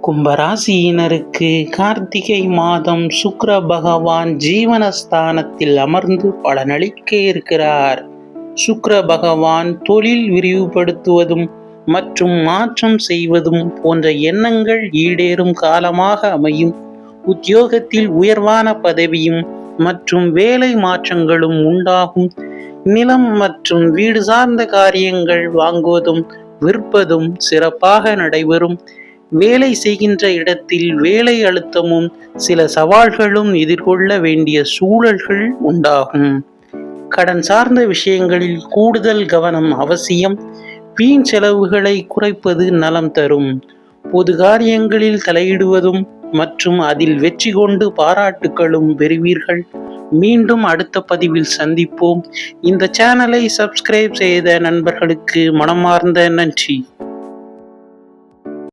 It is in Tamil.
கும்பராசியினருக்கு கார்த்திகை மாதம் சுக்கிர பகவான் ஜீவனஸ்தானத்தில் அமர்ந்து பலனளிக்க இருக்கிறார். சுக்கிர பகவான் தொழில் விரிவுபடுத்துவதும் மற்றும் மாற்றம் செய்வதும் போன்ற எண்ணங்கள் ஈடேறும் காலமாக அமையும். உத்தியோகத்தில் உயர்வான பதவியும் மற்றும் வேலை மாற்றங்களும் உண்டாகும். நிலம் மற்றும் வீடு சார்ந்த காரியங்கள் வாங்குவதும் விற்பதும் சிறப்பாக நடைபெறும். வேலை செய்கின்ற இடத்தில் வேலை அழுத்தமும் சில சவால்களும் எதிர்கொள்ள வேண்டிய சூழல்கள் உண்டாகும். கடன் சார்ந்த விஷயங்களில் கூடுதல் கவனம் அவசியம். வீண் செலவுகளை குறைப்பது நலம் தரும். பொது காரியங்களில் தலையிடுவதும் மற்றும் அதில் வெற்றி கொண்டு பாராட்டுகளும் பெறுவீர்கள். மீண்டும் அடுத்த பதிவில் சந்திப்போம். இந்த சேனலை சப்ஸ்கிரைப் செய்த நண்பர்களுக்கு மனமார்ந்த நன்றி.